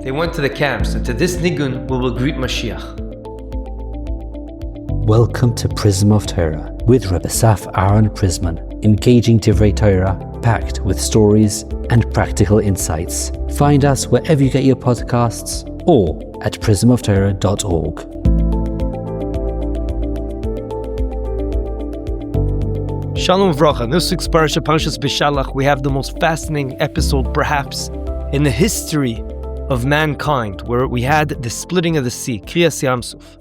they went to the camps, and to this nigun we will greet Mashiach. Welcome to Prism of Torah with Rebbe Saf Aaron Prisman, engaging Divrei Torah, packed with stories and practical insights. Find us wherever you get your podcasts or at prismoftorah.org. Shalom Vracha. This week's Parshas Beshalach, we have the most fascinating episode perhaps in the history of mankind, where we had the splitting of the sea, Kriyas Yamsuf.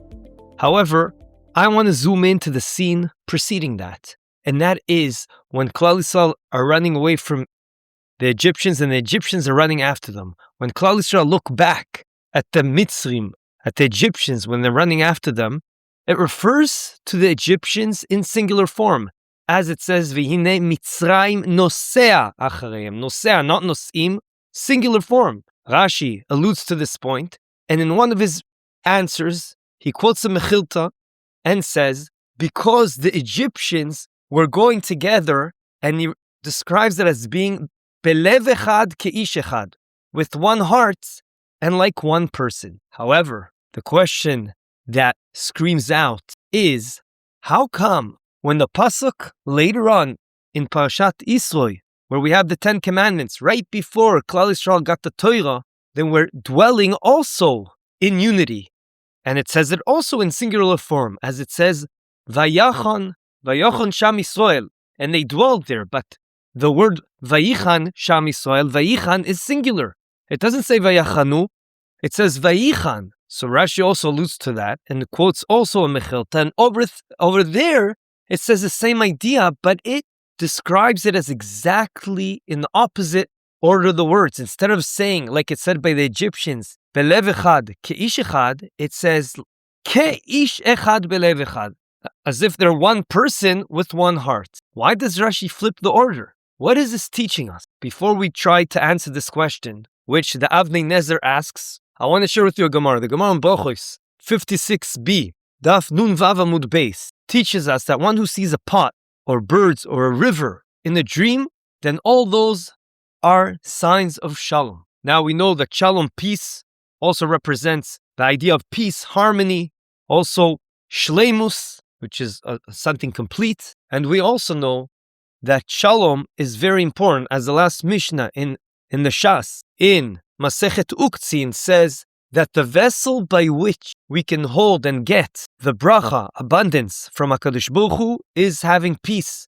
However, I want to zoom into the scene preceding that, and that is when Klal Yisrael are running away from the Egyptians and the Egyptians are running after them. When Klal Yisrael look back at the Mitzrim, at the Egyptians when they're running after them, it refers to the Egyptians in singular form, as it says, V'hinei Mitzrayim nosea achareim. Nosea, not nosim, singular form. Rashi alludes to this point, and in one of his answers, he quotes a Mechilta and says, because the Egyptians were going together, and he describes it as being belev echad keish echad, with one heart and like one person. However, the question that screams out is, how come when the pasuk later on in Parashat Yisro, where we have the 10 Commandments, right before Klal Yisrael got the Torah, then we're dwelling also in unity. And it says it also in singular form, as it says, Vayachon Sham Yisrael, and they dwelled there. But the word Vayichan Sham Yisrael, Vayichan is singular. It doesn't say Vayachanu, it says Vayichan. So Rashi also alludes to that, and quotes also a Mechilta. And over there, it says the same idea, but it describes it as exactly in the opposite order of the words. Instead of saying, like it said by the Egyptians, Belev echad, keish echad, it says, keish echad belev echad, as if they're one person with one heart. Why does Rashi flip the order? What is this teaching us? Before we try to answer this question, which the Avnei Nezer asks, I want to share with you a Gemara. The Gemara in Brachos 56b, Daf Nun Vav Amud Beis, teaches us that one who sees a pot or birds or a river in a dream, then all those are signs of shalom. Now we know that shalom, peace, also represents the idea of peace, harmony, also shleimus, which is something complete. And we also know that shalom is very important, as the last Mishnah in the Shas, in Masechet Uktzin, says that the vessel by which we can hold and get the bracha, abundance from HaKadosh Baruch Hu, is having peace,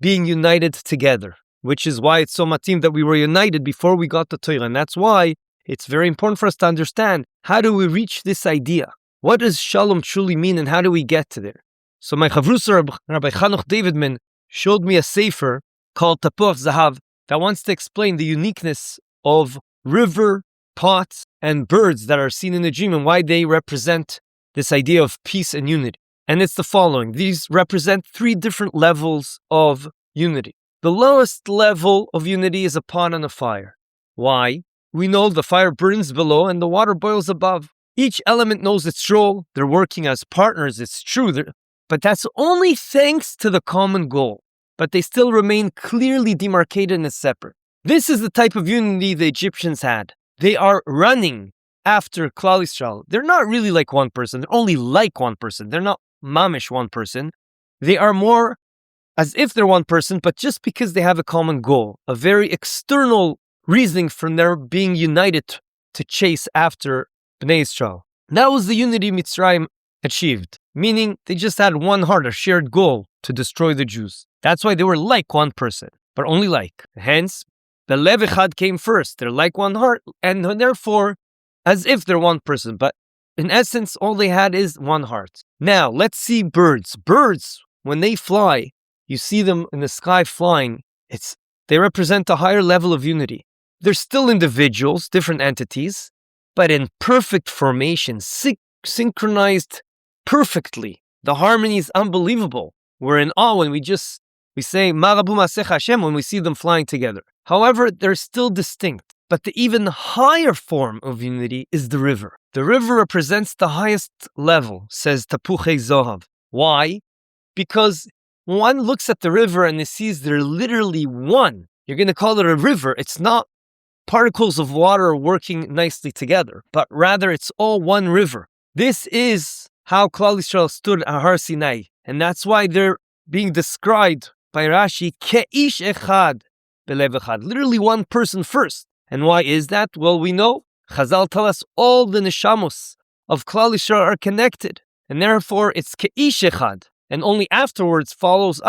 being united together, which is why it's so matim that we were united before we got the Torah. And that's why it's very important for us to understand, how do we reach this idea? What does shalom truly mean, and how do we get to there? So my chavrusa, Rabbi Chanuch Davidman, showed me a sefer called Tapuach Zahav that wants to explain the uniqueness of river, pots, and birds that are seen in the dream and why they represent this idea of peace and unity. And it's the following. These represent 3 different levels of unity. The lowest level of unity is a pot and a fire. Why? We know the fire burns below and the water boils above. Each element knows its role. They're working as partners, it's true. But that's only thanks to the common goal. But they still remain clearly demarcated and separate. This is the type of unity the Egyptians had. They are running after Klal Yisrael. They're not really like one person. They're only like one person. They're not mamish one person. They are more as if they're one person, but just because they have a common goal, a very external reasoning from their being united to chase after Bnei Yisrael. That was the unity Mitzrayim achieved, meaning they just had one heart, a shared goal to destroy the Jews. That's why they were like one person, but only like. Hence, the Lev Echad came first. They're like one heart, and therefore, as if they're one person, but in essence, all they had is one heart. Now, let's see birds. Birds, when they fly, you see them in the sky flying, they represent a higher level of unity. They're still individuals, different entities, but in perfect formation, synchronized perfectly. The harmony is unbelievable. We're in awe when we say Marabu Masech Hashem when we see them flying together. However, they're still distinct. But the even higher form of unity is the river. The river represents the highest level, says Tapuchei Zohav. Why? Because one looks at the river and it sees they're literally one. You're going to call it a river. It's not particles of water working nicely together, but rather it's all one river. This is how Klal Yisrael stood at Har Sinai, and that's why they're being described by Rashi, Ke'ish echad belev echad, literally one person first. And why is that? Well, we know, Chazal tell us all the neshamos of Klal Yisrael are connected, and therefore it's Ke'ish echad, and only afterwards follows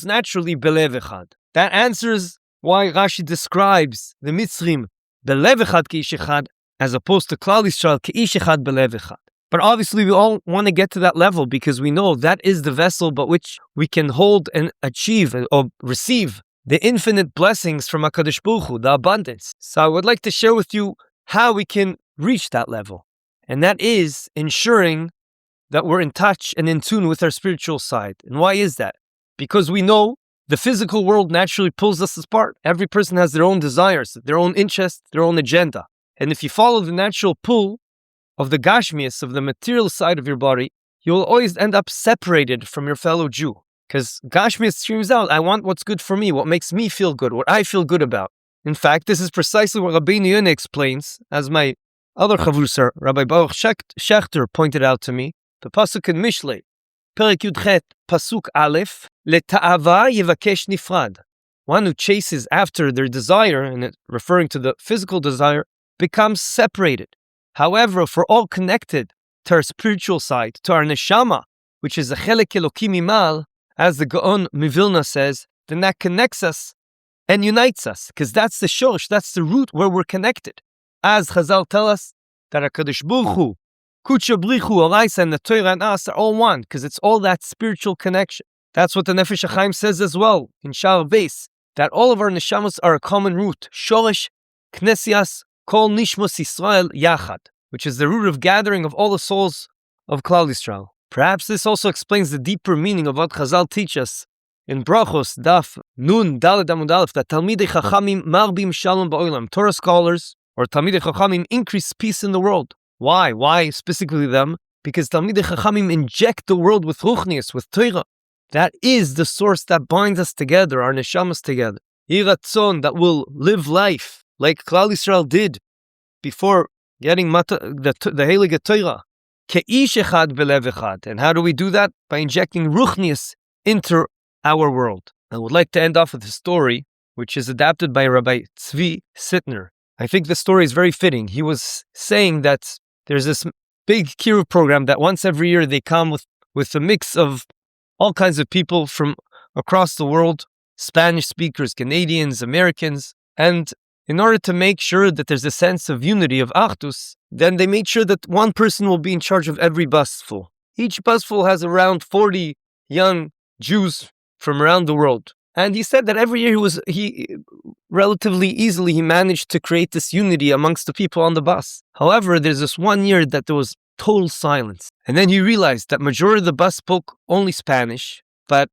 naturally belev echad. That answers why Rashi describes the Mitzrim belev echad Ke'ish echad, as opposed to Klal Yisrael Ke'ish echad belev echad. But obviously we all want to get to that level because we know that is the vessel by which we can hold and achieve or receive the infinite blessings from HaKadosh Baruch Hu, the abundance. So I would like to share with you how we can reach that level. And that is ensuring that we're in touch and in tune with our spiritual side. And why is that? Because we know the physical world naturally pulls us apart. Every person has their own desires, their own interests, their own agenda. And if you follow the natural pull of the gashmias, of the material side of your body, you'll always end up separated from your fellow Jew. Because gashmias screams out, I want what's good for me, what makes me feel good, what I feel good about. In fact, this is precisely what Rabbeinu Yonah explains, as my other chavruser, Rabbi Baruch Schechter, pointed out to me, the pasuk in Mishlei, Perek Yudchet, pasuk Aleph, Leta'ava yevakesh nifrad. One who chases after their desire, and it, referring to the physical desire, becomes separated. However, if we're all connected to our spiritual side, to our neshama, which is a chelek eloki mimal, as the Gaon Mivilna says, then that connects us and unites us, because that's the shosh, that's the root where we're connected. As Chazal tell us that HaKadosh Baruch Hu, Kutsha Brichu, Oraisa, and the Torah and us are all one, because it's all that spiritual connection. That's what the Nefesh HaChaim says as well in Shar Beis, that all of our neshamas are a common root, Shoresh Knesias Kol Nishmos Yisrael Yachad, which is the root of gathering of all the souls of Klal Yisrael. Perhaps this also explains the deeper meaning of what Chazal teach us in Brachos, Daf, Nun, Daled Amud Aleph, that Talmidei Chachamim Marbim Shalom Ba'olam, Torah scholars, or Talmidei Chachamim, increase peace in the world. Why? Why specifically them? Because Talmidei Chachamim inject the world with Ruchnius, with Torah. That is the source that binds us together, our neshamas together. Yiratzon, that will live life like Klal Yisrael did before getting the Heilige Torah. Ke'ish echad belev echad. And how do we do that? By injecting Ruchnius into our world. I would like to end off with a story which is adapted by Rabbi Tzvi Sitner. I think the story is very fitting. He was saying that there's this big kiruv program that once every year they come with a mix of all kinds of people from across the world, Spanish speakers, Canadians, Americans, and in order to make sure that there's a sense of unity, of achdus, then they made sure that one person will be in charge of every busful. Each busful has around 40 young Jews from around the world. And he said that every year he relatively easily managed to create this unity amongst the people on the bus. However, there's this one year that there was total silence. And then he realized that majority of the bus spoke only Spanish, but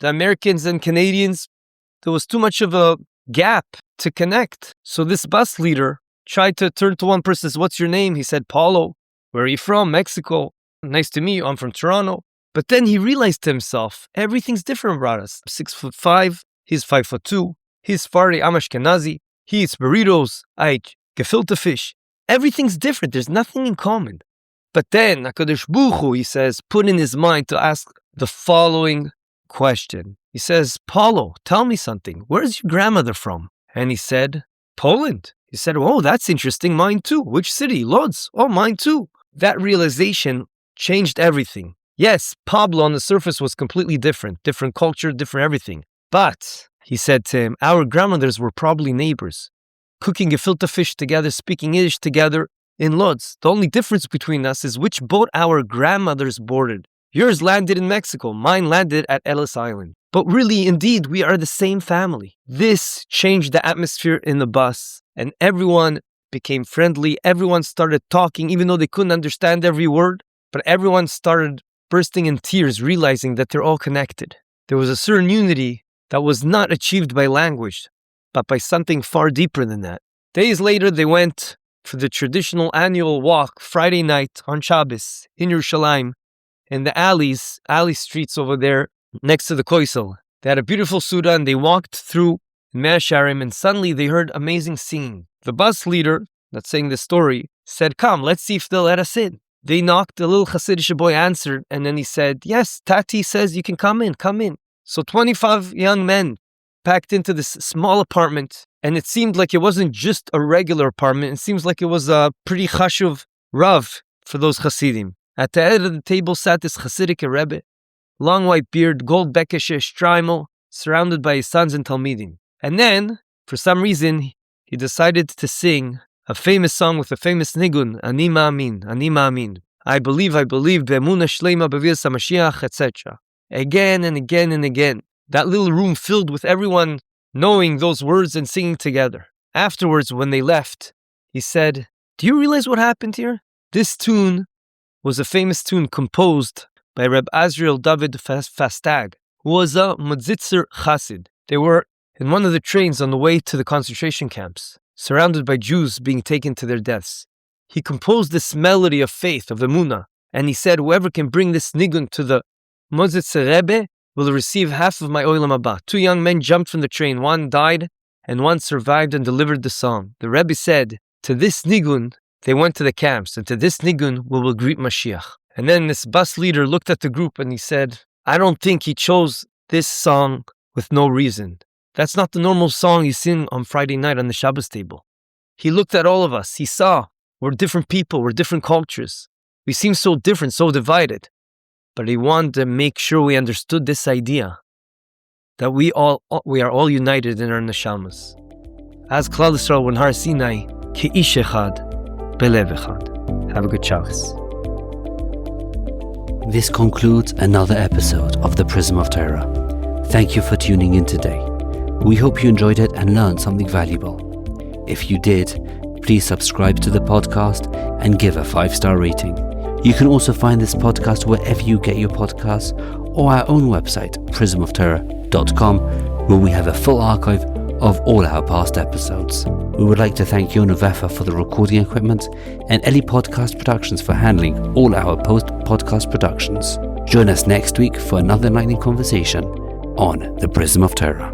the Americans and Canadians, there was too much of a gap to connect. So this bus leader tried to turn to one person, says, what's your name? He said, Paulo. Where are you from? Mexico. Nice to meet you. I'm from Toronto. But then he realized to himself, everything's different about us. 6'5", he's 5'2", he's Sephardi, I'm Ashkenazi, he eats burritos, I eat gefilte fish. Everything's different. There's nothing in common. But then HaKadosh Baruch Hu, he says, put in his mind to ask the following question. He says, Paulo, tell me something. Where's your grandmother from? And he said, Poland. He said, oh, that's interesting. Mine too. Which city? Lodz. Oh, mine too. That realization changed everything. Yes, Pablo on the surface was completely different culture, different everything. But, he said to him, our grandmothers were probably neighbors, cooking gefilte fish together, speaking Yiddish together in Lodz. The only difference between us is which boat our grandmothers boarded. Yours landed in Mexico, mine landed at Ellis Island. But really, indeed, we are the same family. This changed the atmosphere in the bus, and everyone became friendly. Everyone started talking, even though they couldn't understand every word. But everyone started bursting in tears, realizing that they're all connected. There was a certain unity that was not achieved by language, but by something far deeper than that. Days later, they went for the traditional annual walk Friday night on Shabbos in Yerushalayim, in the alley streets over there next to the Koisel. They had a beautiful Suda and they walked through in Meah Shearim, and suddenly they heard amazing singing. The bus leader that's saying the story said, "Come, let's see if they'll let us in." They knocked, the little Chassidishe boy answered, and then he said, "Yes, Tati says you can come in, come in." So 25 young men packed into this small apartment, and it seemed like it wasn't just a regular apartment. It seems like it was a pretty chashuv rav for those Chassidim. At the head of the table sat this Chassidishe Rebbe, long white beard, gold bekeshe shtreimel, surrounded by his sons and talmidim. And then, for some reason, he decided to sing a famous song with a famous nigun, Ani Maamin, Ani Maamin. I believe, be'emunah shleima b'vias HaMashiach, etc. Again and again and again. That little room filled with everyone knowing those words and singing together. Afterwards, when they left, he said, "Do you realize what happened here? This tune was a famous tune composed by Reb Azriel David Fastag, who was a Modzitzer Chassid. They were in one of the trains on the way to the concentration camps, surrounded by Jews being taken to their deaths. He composed this melody of faith, of emunah, and he said, whoever can bring this nigun to the Modzitzer Rebbe will receive half of my olam haba." 2 young men jumped from the train. One died, and one survived and delivered the song. The Rebbe said, to this nigun, they went to the camps, and to this nigun we will greet Mashiach. And then this bus leader looked at the group and he said, I don't think he chose this song with no reason. That's not the normal song you sing on Friday night on the Shabbos table. He looked at all of us. He saw we're different people, we're different cultures. We seem so different, so divided. But he wanted to make sure we understood this idea that we are all united in our neshamas. As Klal Yisrael when Har Sinai, Ki'ish echad, belev echad. Have a good Shabbos. This concludes another episode of The Prism of Torah. Thank you for tuning in today. We hope you enjoyed it and learned something valuable. If you did, please subscribe to the podcast and give a 5-star rating. You can also find this podcast wherever you get your podcasts or our own website, prismoftorah.com, where we have a full archive of all our past episodes. We would like to thank Yona Vefa for the recording equipment and Eli Podcast Productions for handling all our post-podcast productions. Join us next week for another enlightening conversation on The Prism of Torah.